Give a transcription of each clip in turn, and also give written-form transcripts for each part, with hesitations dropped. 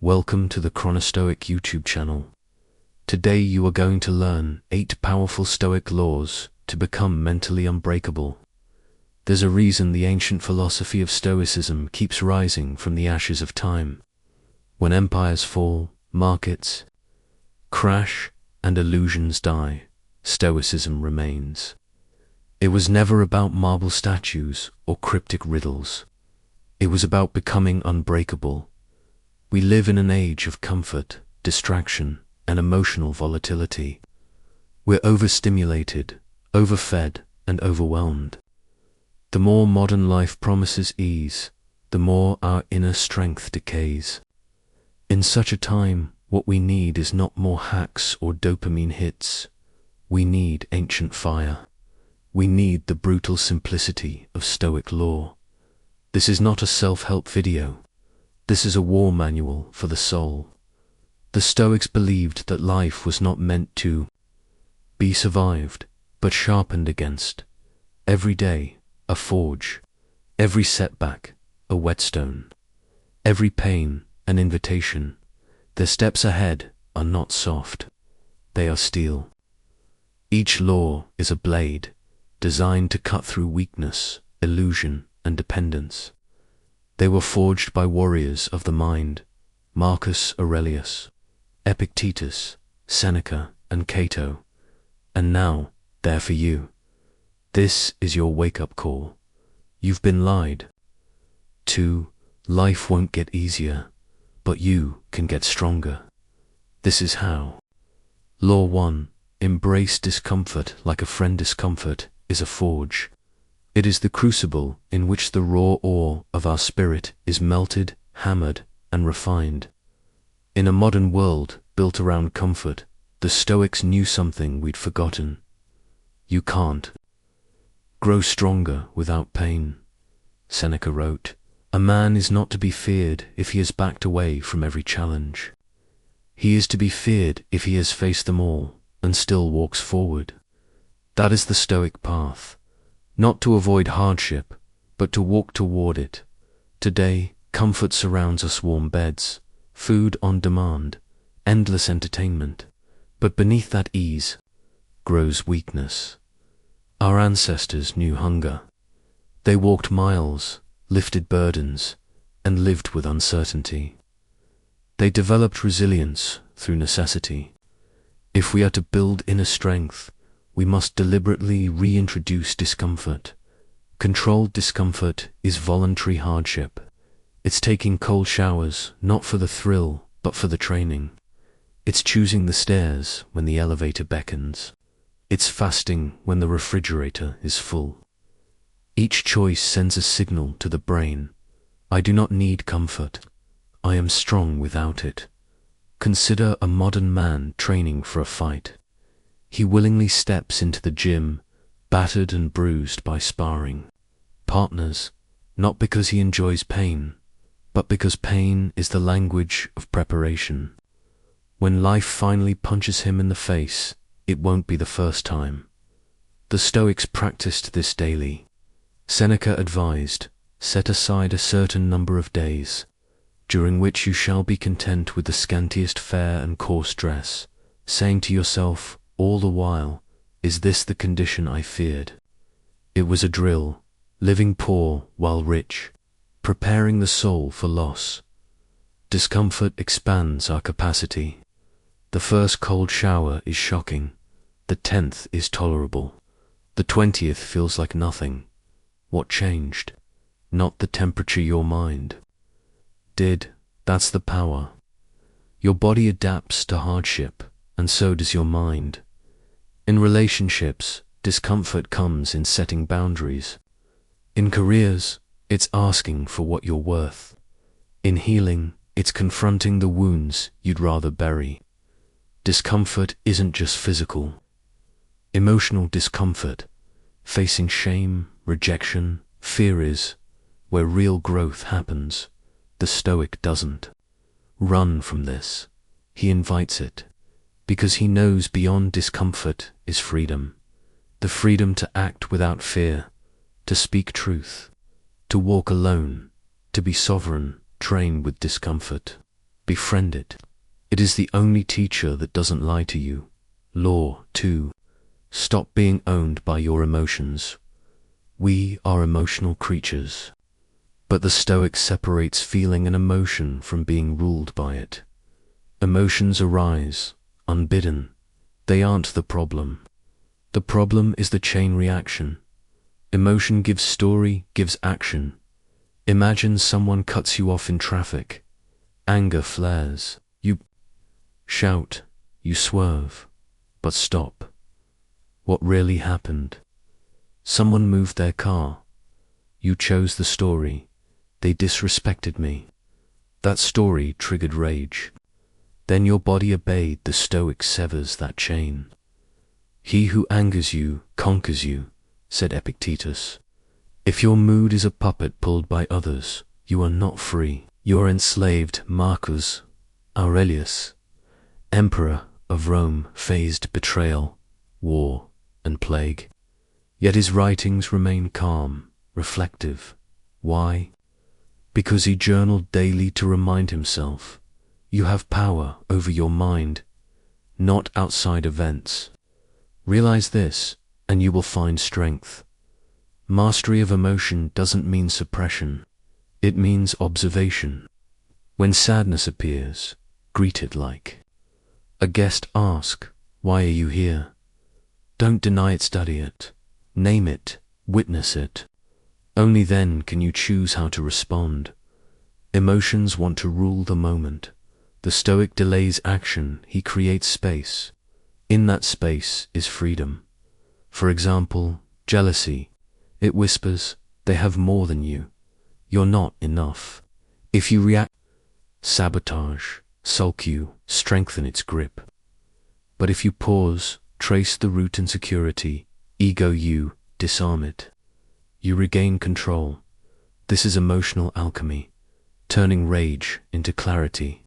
Welcome to the Stoic YouTube channel. Today you are going to learn 8 powerful Stoic laws to become mentally unbreakable. There's a reason the ancient philosophy of Stoicism keeps rising from the ashes of time. When empires fall, markets crash, and illusions die, Stoicism remains. It was never about marble statues or cryptic riddles. It was about becoming unbreakable. We live in an age of comfort, distraction, and emotional volatility. We're overstimulated, overfed, and overwhelmed. The more modern life promises ease, the more our inner strength decays. In such a time, what we need is not more hacks or dopamine hits. We need ancient fire. We need the brutal simplicity of Stoic law. This is not a self-help video. This is a war manual for the soul. The Stoics believed that life was not meant to be survived, but sharpened against. Every day, a forge. Every setback, a whetstone. Every pain, an invitation. Their steps ahead are not soft. They are steel. Each law is a blade, designed to cut through weakness, illusion, and dependence. They were forged by warriors of the mind, Marcus Aurelius, Epictetus, Seneca, and Cato. And now, they're for you. This is your wake-up call. You've been lied to. Life won't get easier, but you can get stronger. This is how. Law 1. Embrace discomfort like a friend. Discomfort is a forge. It is the crucible in which the raw ore of our spirit is melted, hammered, and refined. In a modern world built around comfort, the Stoics knew something we'd forgotten. You can't grow stronger without pain. Seneca wrote, "A man is not to be feared if he has backed away from every challenge. He is to be feared if he has faced them all and still walks forward." That is the Stoic path. Not to avoid hardship, but to walk toward it. Today, comfort surrounds us: warm beds, food on demand, endless entertainment. But beneath that ease grows weakness. Our ancestors knew hunger. They walked miles, lifted burdens, and lived with uncertainty. They developed resilience through necessity. If we are to build inner strength, we must deliberately reintroduce discomfort. Controlled discomfort is voluntary hardship. It's taking cold showers, not for the thrill, but for the training. It's choosing the stairs when the elevator beckons. It's fasting when the refrigerator is full. Each choice sends a signal to the brain. I do not need comfort. I am strong without it. Consider a modern man training for a fight. He willingly steps into the gym, battered and bruised by sparring partners, not because he enjoys pain, but because pain is the language of preparation. When life finally punches him in the face, it won't be the first time. The Stoics practiced this daily. Seneca advised, "Set aside a certain number of days, during which you shall be content with the scantiest fare and coarse dress, saying to yourself all the while, 'Is this the condition I feared?'" It was a drill, living poor while rich, preparing the soul for loss. Discomfort expands our capacity. The first cold shower is shocking. The 10th is tolerable. The 20th feels like nothing. What changed? Not the temperature your mind did. That's the power. Your body adapts to hardship, and so does your mind. In relationships, discomfort comes in setting boundaries. In careers, it's asking for what you're worth. In healing, it's confronting the wounds you'd rather bury. Discomfort isn't just physical. Emotional discomfort, facing shame, rejection, fear is where real growth happens. The Stoic doesn't run from this. He invites it, because he knows beyond discomfort is freedom. The freedom to act without fear, to speak truth, to walk alone, to be sovereign, trained with discomfort. Befriend it. It is the only teacher that doesn't lie to you. Law 2. Stop being owned by your emotions. We are emotional creatures. But the Stoic separates feeling and emotion from being ruled by it. Emotions arise, unbidden. They aren't the problem. The problem is the chain reaction. Emotion gives story, gives action. Imagine someone cuts you off in traffic. Anger flares. You shout. You swerve. But stop. What really happened? Someone moved their car. You chose the story. They disrespected me. That story triggered rage. Then your body obeyed. The Stoic severs that chain. He who angers you conquers you, said Epictetus. If your mood is a puppet pulled by others, you are not free. You are enslaved. Marcus Aurelius, emperor of Rome, faced betrayal, war, and plague. Yet his writings remain calm, reflective. Why? Because he journaled daily to remind himself, you have power over your mind, not outside events. Realize this, and you will find strength. Mastery of emotion doesn't mean suppression. It means observation. When sadness appears, greet it like a guest. Ask, why are you here? Don't deny it, study it. Name it, witness it. Only then can you choose how to respond. Emotions want to rule the moment. The Stoic delays action, he creates space. In that space is freedom. For example, jealousy. It whispers, they have more than you. You're not enough. If you react, sabotage, sulk you, strengthen its grip. But if you pause, trace the root insecurity, ego you, disarm it. You regain control. This is emotional alchemy, turning rage into clarity,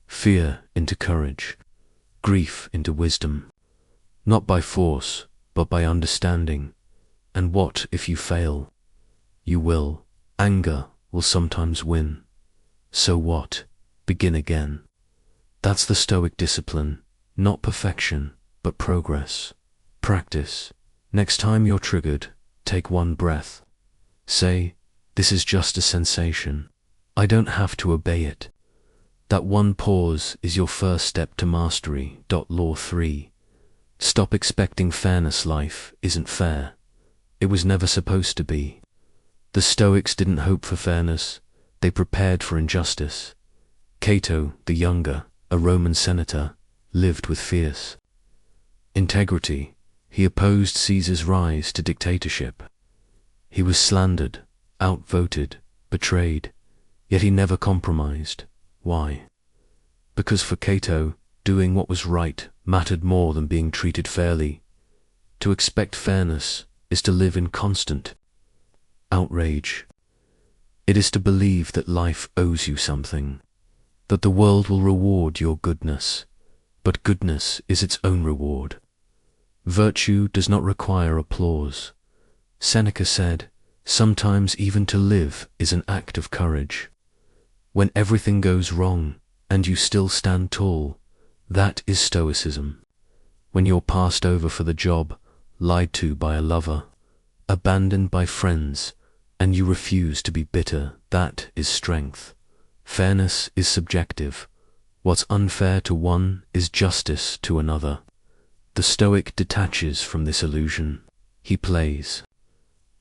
fear into courage, grief into wisdom. Not by force, but by understanding. And what if you fail? You will. Anger will sometimes win. So what? Begin again. That's the Stoic discipline, not perfection, but progress. Practice. Next time you're triggered, take one breath. Say, this is just a sensation. I don't have to obey it. That one pause is your first step to mastery. Law 3. Stop expecting fairness. Life isn't fair. It was never supposed to be. The Stoics didn't hope for fairness. They prepared for injustice. Cato the Younger, a Roman senator, lived with fierce integrity. He opposed Caesar's rise to dictatorship. He was slandered, outvoted, betrayed, yet he never compromised. Why? Because for Cato, doing what was right mattered more than being treated fairly. To expect fairness is to live in constant outrage. It is to believe that life owes you something, that the world will reward your goodness, but goodness is its own reward. Virtue does not require applause. Seneca said, sometimes even to live is an act of courage. When everything goes wrong and you still stand tall, that is Stoicism. When you're passed over for the job, lied to by a lover, abandoned by friends, and you refuse to be bitter, that is strength. Fairness is subjective. What's unfair to one is justice to another. The Stoic detaches from this illusion. He plays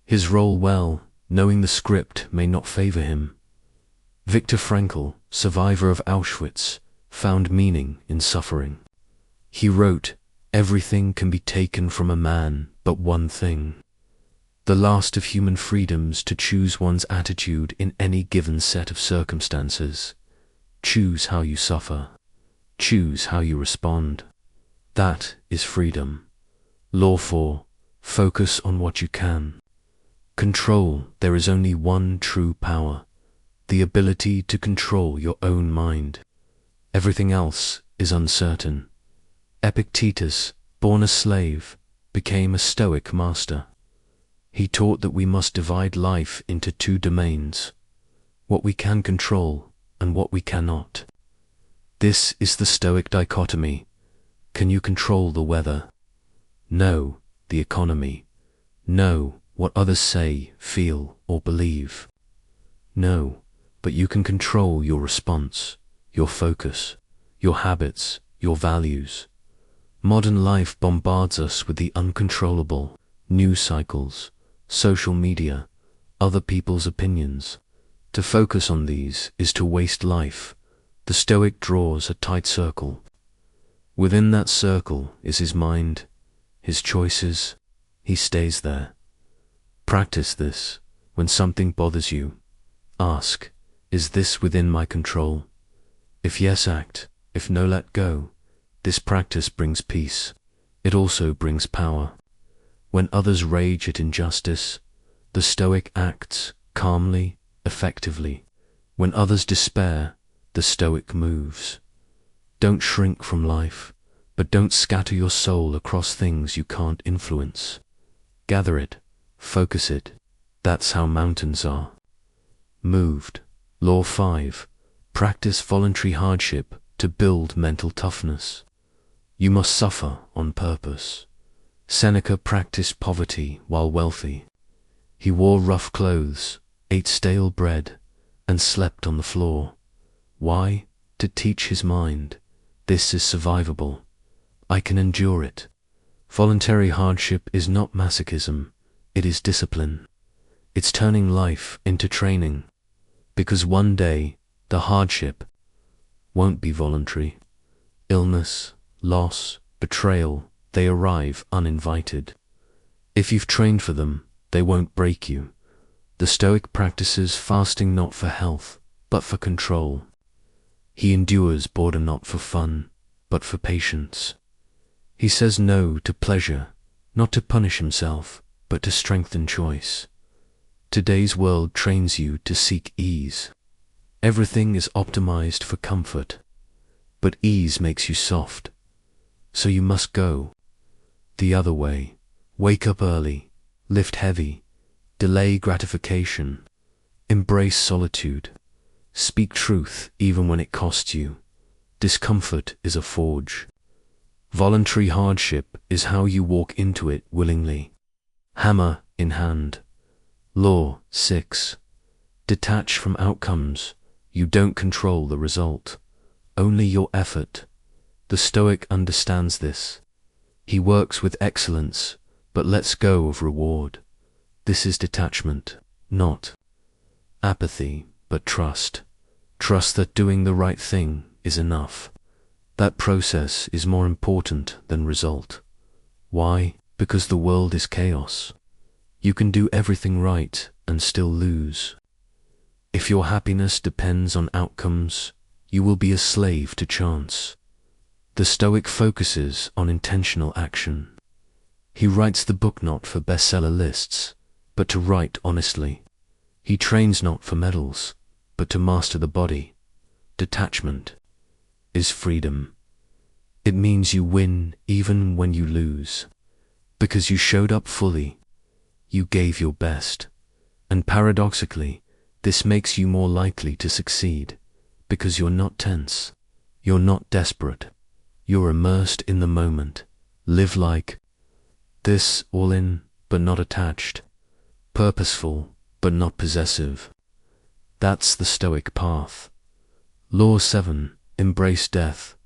his role well, knowing the script may not favor him. Viktor Frankl, survivor of Auschwitz, found meaning in suffering. He wrote, everything can be taken from a man but one thing. The last of human freedoms to choose one's attitude in any given set of circumstances. Choose how you suffer. Choose how you respond. That is freedom. Law 4. Focus on what you can. Control. There is only one true power. The ability to control your own mind. Everything else is uncertain. Epictetus, born a slave, became a Stoic master. He taught that we must divide life into two domains, what we can control and what we cannot. This is the Stoic dichotomy. Can you control the weather? No, the economy. No, what others say, feel, or believe. No, but you can control your response, your focus, your habits, your values. Modern life bombards us with the uncontrollable, news cycles, social media, other people's opinions. To focus on these is to waste life. The Stoic draws a tight circle. Within that circle is his mind, his choices. He stays there. Practice this. When something bothers you, ask, is this within my control? If yes, act. If no, let go. This practice brings peace. It also brings power. When others rage at injustice, the Stoic acts calmly, effectively. When others despair, the Stoic moves. Don't shrink from life, but don't scatter your soul across things you can't influence. Gather it, focus it. That's how mountains are moved. Law 5. Practice voluntary hardship to build mental toughness. You must suffer on purpose. Seneca practiced poverty while wealthy. He wore rough clothes, ate stale bread, and slept on the floor. Why? To teach his mind, this is survivable. I can endure it. Voluntary hardship is not masochism, it is discipline. It's turning life into training, because one day the hardship won't be voluntary. Illness, loss, betrayal, they arrive uninvited. If you've trained for them, they won't break you. The Stoic practices fasting not for health, but for control. He endures boredom not for fun, but for patience. He says no to pleasure, not to punish himself, but to strengthen choice. Today's world trains you to seek ease. Everything is optimized for comfort, but ease makes you soft. So you must go the other way. Wake up early, lift heavy, delay gratification, embrace solitude, speak truth even when it costs you. Discomfort is a forge. Voluntary hardship is how you walk into it willingly. Hammer in hand. Law 6. Detach from outcomes. You don't control the result, only your effort. The Stoic understands this. He works with excellence, but lets go of reward. This is detachment, not apathy, but trust. Trust that doing the right thing is enough. That process is more important than result. Why? Because the world is chaos. You can do everything right and still lose. If your happiness depends on outcomes, you will be a slave to chance. The Stoic focuses on intentional action. He writes the book not for bestseller lists, but to write honestly. He trains not for medals, but to master the body. Detachment is freedom. It means you win even when you lose, because you showed up fully. You gave your best, and paradoxically, this makes you more likely to succeed, because you're not tense, you're not desperate, you're immersed in the moment. Live like this, all in, but not attached, purposeful, but not possessive. That's the Stoic path. Law 7. Embrace death.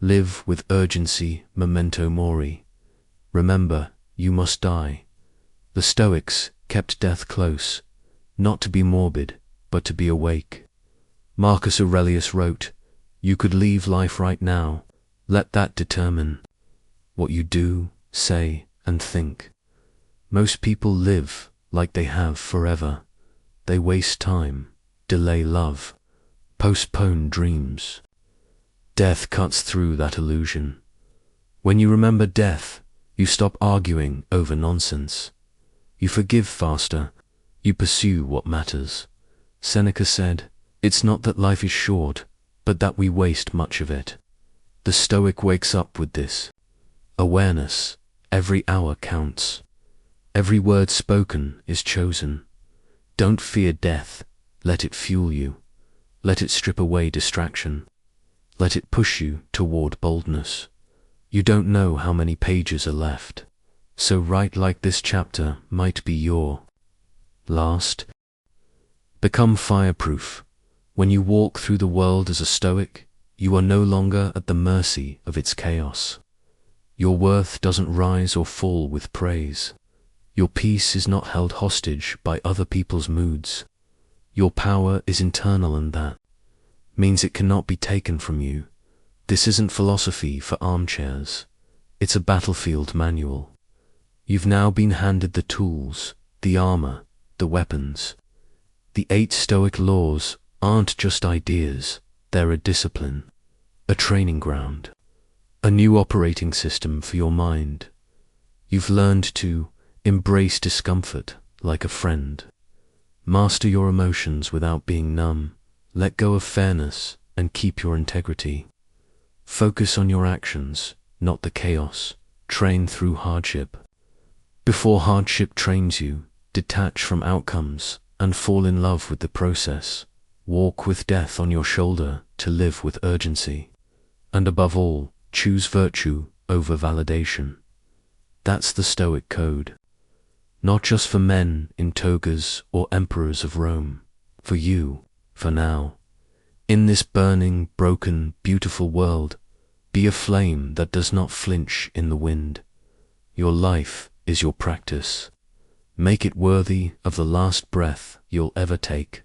Live with urgency, memento mori. Remember, you must die. The Stoics kept death close, not to be morbid, but to be awake. Marcus Aurelius wrote, "You could leave life right now. Let that determine what you do, say, and think." Most people live like they have forever. They waste time, delay love, postpone dreams. Death cuts through that illusion. When you remember death, you stop arguing over nonsense. You forgive faster. You pursue what matters. Seneca said, "It's not that life is short, but that we waste much of it." The Stoic wakes up with this awareness. Every hour counts. Every word spoken is chosen. Don't fear death. Let it fuel you. Let it strip away distraction. Let it push you toward boldness. You don't know how many pages are left, so write like this chapter might be your last. Become fireproof. When you walk through the world as a Stoic, you are no longer at the mercy of its chaos. Your worth doesn't rise or fall with praise. Your peace is not held hostage by other people's moods. Your power is internal, and that means it cannot be taken from you. This isn't philosophy for armchairs. It's a battlefield manual. You've now been handed the tools, the armor, the weapons. The 8 Stoic laws aren't just ideas, they're a discipline, a training ground, a new operating system for your mind. You've learned to embrace discomfort like a friend, master your emotions without being numb, let go of fairness and keep your integrity. Focus on your actions, not the chaos. Train through hardship. Before hardship trains you, detach from outcomes and fall in love with the process. Walk with death on your shoulder to live with urgency. And above all, choose virtue over validation. That's the Stoic code. Not just for men in togas or emperors of Rome. For you, for now. In this burning, broken, beautiful world, be a flame that does not flinch in the wind. Your life is your practice. Make it worthy of the last breath you'll ever take.